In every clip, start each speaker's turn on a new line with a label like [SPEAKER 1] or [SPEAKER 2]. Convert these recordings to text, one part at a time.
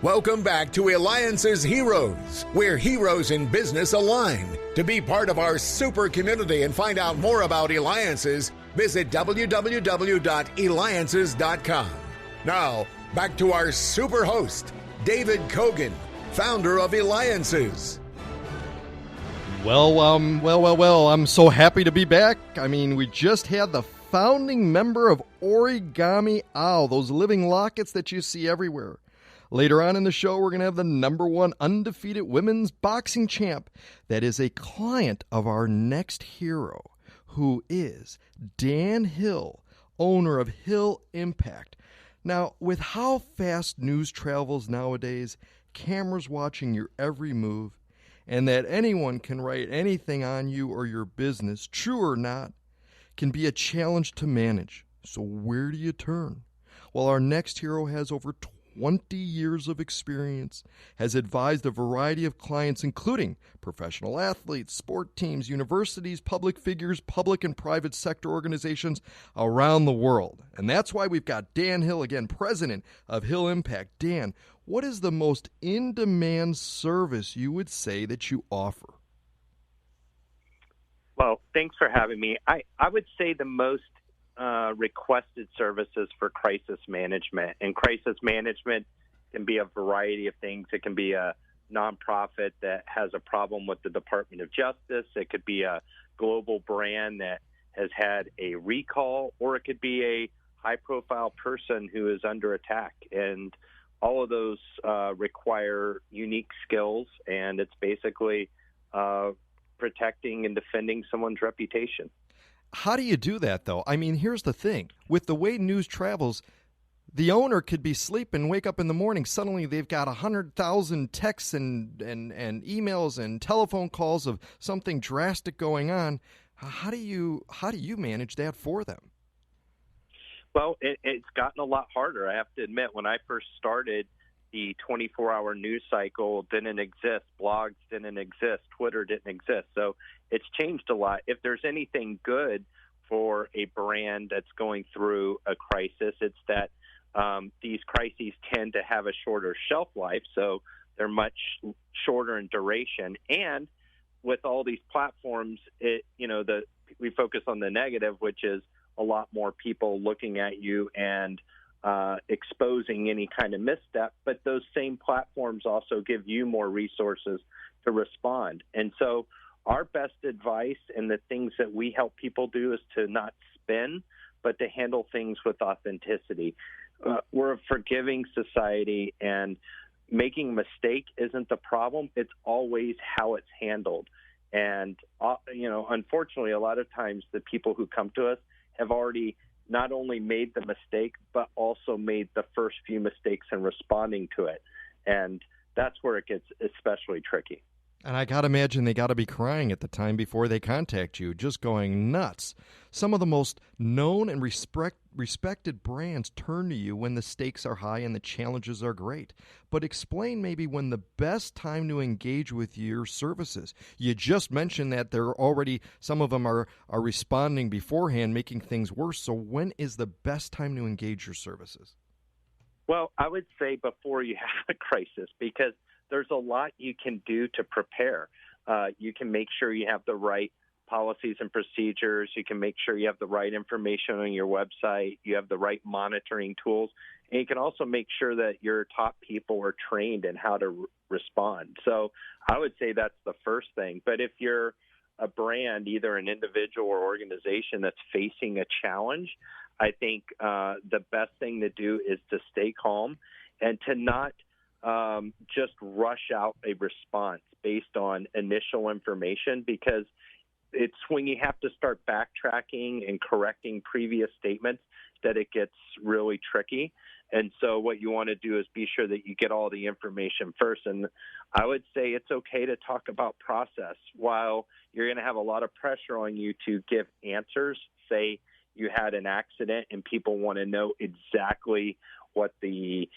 [SPEAKER 1] Welcome back to Eliances Heroes, where heroes in business align. To be part of our super community and find out more about Eliances, visit www.Eliances.com. Now, back to our super host, David Cogan, founder of Eliances.
[SPEAKER 2] Well, I'm so happy to be back. I mean, we just had the founding member of Origami Owl, those living lockets that you see everywhere. Later on in the show, we're going to have the #1 undefeated women's boxing champ that is a client of our next hero, who is Dan Hill, owner of Hill Impact. Now, with how fast news travels nowadays, cameras watching your every move, and that anyone can write anything on you or your business, true or not, can be a challenge to manage. So where do you turn? Well, our next hero has over 20 years of experience, has advised a variety of clients, including professional athletes, sport teams, universities, public figures, public and private sector organizations around the world. And that's why we've got Dan Hill, again, president of Hill Impact. Dan, what is the most in-demand service you would say that you offer?
[SPEAKER 3] Well, thanks for having me. I would say the most requested services for crisis management. And crisis management can be a variety of things. It can be a nonprofit that has a problem with the Department of Justice. It could be a global brand that has had a recall, or it could be a high-profile person who is under attack. And all of those require unique skills, and it's basically protecting and defending someone's reputation.
[SPEAKER 2] How do you do that, though? I mean, here's the thing. With the way news travels, the owner could be sleeping, wake up in the morning, suddenly they've got 100,000 texts and emails and telephone calls of something drastic going on. How do you manage that for them?
[SPEAKER 3] Well, it's gotten a lot harder. I have to admit, when I first started, the 24-hour news cycle didn't exist. Blogs didn't exist. Twitter didn't exist. So it's changed a lot. If there's anything good for a brand that's going through a crisis, it's that these crises tend to have a shorter shelf life, so they're much shorter in duration. And with all these platforms, we focus on the negative, which is a lot more people looking at you and exposing any kind of misstep, but those same platforms also give you more resources to respond. And so our best advice and the things that we help people do is to not spin, but to handle things with authenticity. We're a forgiving society, and making a mistake isn't the problem. It's always how it's handled. And, unfortunately, a lot of times the people who come to us have already not only made the mistake, but also made the first few mistakes in responding to it. And that's where it gets especially tricky.
[SPEAKER 2] And I got to imagine they got to be crying at the time before they contact you, just going nuts. Some of the most known and respected brands turn to you when the stakes are high and the challenges are great. But explain maybe when the best time to engage with your services. You just mentioned that some of them are responding beforehand, making things worse. So when is the best time to engage your services?
[SPEAKER 3] Well, I would say before you have a crisis, because there's a lot you can do to prepare. You can make sure you have the right policies and procedures. You can make sure you have the right information on your website. You have the right monitoring tools. And you can also make sure that your top people are trained in how to respond. So I would say that's the first thing. But if you're a brand, either an individual or organization that's facing a challenge, I think the best thing to do is to stay calm and to not just rush out a response based on initial information, because it's when you have to start backtracking and correcting previous statements that it gets really tricky. And so what you want to do is be sure that you get all the information first. And I would say it's okay to talk about process. While you're going to have a lot of pressure on you to give answers, say you had an accident and people want to know exactly what the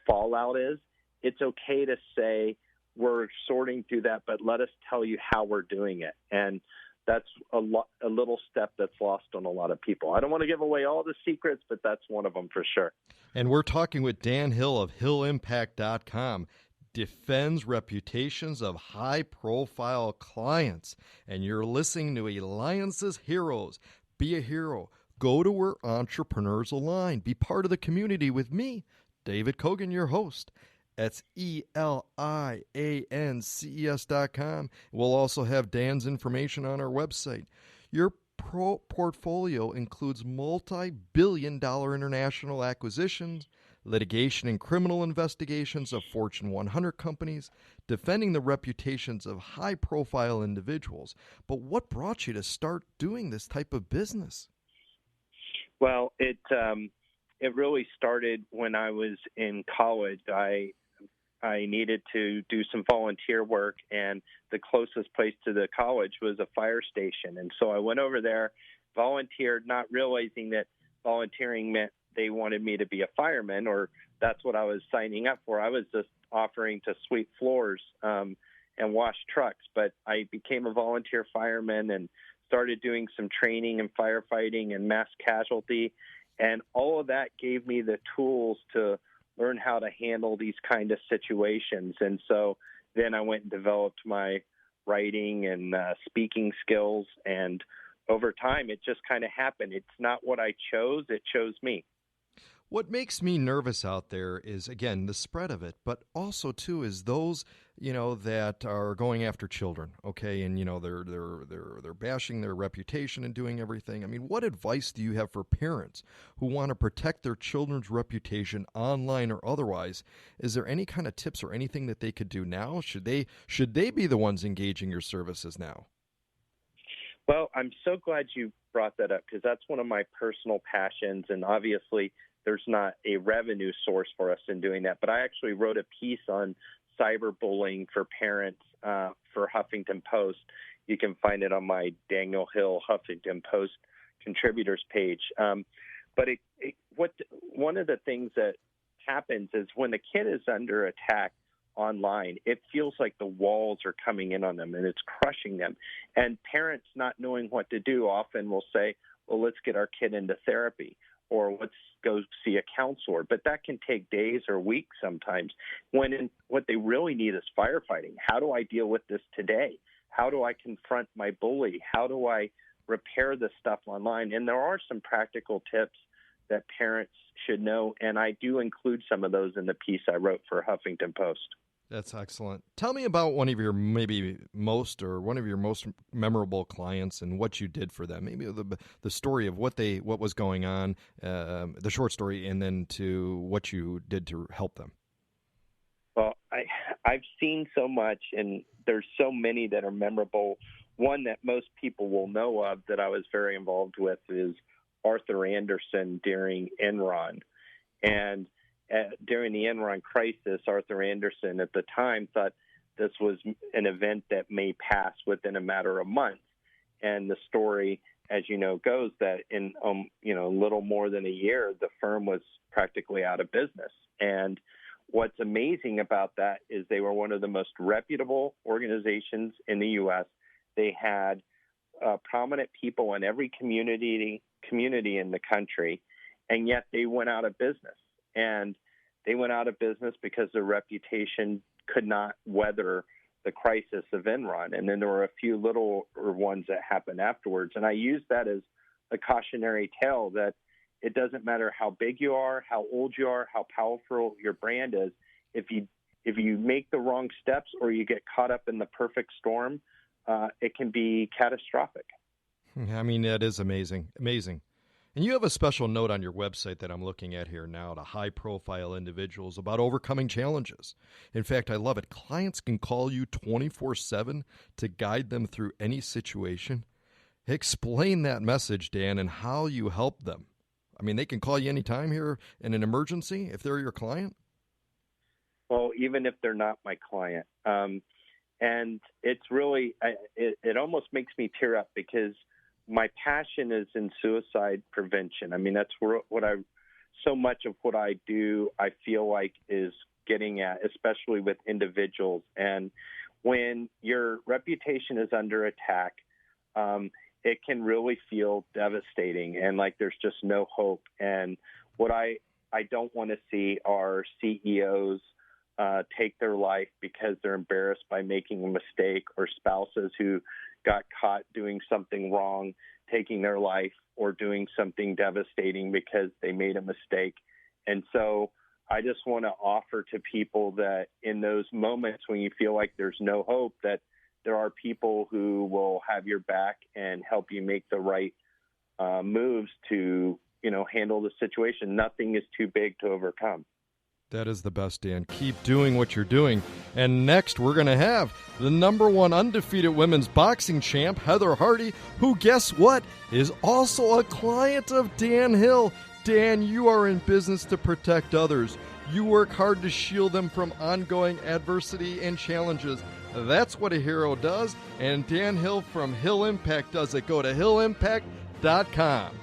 [SPEAKER 3] fallout is, it's okay to say, we're sorting through that, but let us tell you how we're doing it. And that's a little step that's lost on a lot of people. I don't want to give away all the secrets, but that's one of them for sure.
[SPEAKER 2] And we're talking with Dan Hill of hillimpact.com. Defends reputations of high-profile clients. And you're listening to Eliances Heroes. Be a hero. Go to where entrepreneurs align. Be part of the community with me, David Cogan, your host. That's Eliances.com. We'll also have Dan's information on our website. Your portfolio includes multi-billion-dollar international acquisitions, litigation and criminal investigations of Fortune 100 companies, defending the reputations of high-profile individuals. But what brought you to start doing this type of business?
[SPEAKER 3] Well, it really started when I was in college. I needed to do some volunteer work, and the closest place to the college was a fire station. And so I went over there, volunteered, not realizing that volunteering meant they wanted me to be a fireman, or that's what I was signing up for. I was just offering to sweep floors and wash trucks. But I became a volunteer fireman and started doing some training in firefighting and mass casualty. And all of that gave me the tools to learn how to handle these kind of situations. And so then I went and developed my writing and speaking skills. And over time, it just kind of happened. It's not what I chose. It chose me.
[SPEAKER 2] What makes me nervous out there is, again, the spread of it, but also, too, is those, that are going after children, okay, and, they're bashing their reputation and doing everything. I mean, what advice do you have for parents who want to protect their children's reputation online or otherwise? Is there any kind of tips or anything that they could do now? Should they be the ones engaging your services now?
[SPEAKER 3] Well, I'm so glad you brought that up, because that's one of my personal passions, and obviously there's not a revenue source for us in doing that. But I actually wrote a piece on cyberbullying for parents for Huffington Post. You can find it on my Daniel Hill Huffington Post contributors page. But one of the things that happens is when the kid is under attack online, it feels like the walls are coming in on them and it's crushing them. And parents not knowing what to do often will say, well, let's get our kid into therapy, or let's go see a counselor. But that can take days or weeks sometimes, when what they really need is firefighting. How do I deal with this today? How do I confront my bully? How do I repair this stuff online? And there are some practical tips that parents should know, and I do include some of those in the piece I wrote for Huffington Post.
[SPEAKER 2] That's excellent. Tell me about one of your most memorable clients and what you did for them. Maybe the story of what was going on, the short story, and then to what you did to help them.
[SPEAKER 3] Well, I've seen so much, and there's so many that are memorable. One that most people will know of that I was very involved with is Arthur Andersen during Enron. And during the Enron crisis, Arthur Andersen at the time thought this was an event that may pass within a matter of months. And the story, as you know, goes that in a little more than a year, the firm was practically out of business. And what's amazing about that is they were one of the most reputable organizations in the U.S. They had prominent people in every community in the country, and yet they went out of business. And they went out of business because their reputation could not weather the crisis of Enron. And then there were a few little ones that happened afterwards. And I use that as a cautionary tale that it doesn't matter how big you are, how old you are, how powerful your brand is. If you make the wrong steps or you get caught up in the perfect storm, it can be catastrophic.
[SPEAKER 2] I mean, that is amazing. Amazing. And you have a special note on your website that I'm looking at here now to high-profile individuals about overcoming challenges. In fact, I love it. Clients can call you 24/7 to guide them through any situation. Explain that message, Dan, and how you help them. I mean, they can call you anytime here in an emergency if they're your client?
[SPEAKER 3] Well, even if they're not my client. And it's really, it almost makes me tear up, because my passion is in suicide prevention. I mean, that's so much of what I do, I feel like is getting at, especially with individuals. And when your reputation is under attack, it can really feel devastating and like there's just no hope. And what I don't want to see are CEOs take their life because they're embarrassed by making a mistake, or spouses who got caught doing something wrong, taking their life, or doing something devastating because they made a mistake. And so I just want to offer to people that in those moments when you feel like there's no hope, that there are people who will have your back and help you make the right moves to, handle the situation. Nothing is too big to overcome.
[SPEAKER 2] That is the best, Dan. Keep doing what you're doing. And next, we're going to have the #1 undefeated women's boxing champ, Heather Hardy, who, guess what, is also a client of Dan Hill. Dan, you are in business to protect others. You work hard to shield them from ongoing adversity and challenges. That's what a hero does, and Dan Hill from Hill Impact does it. Go to hillimpact.com.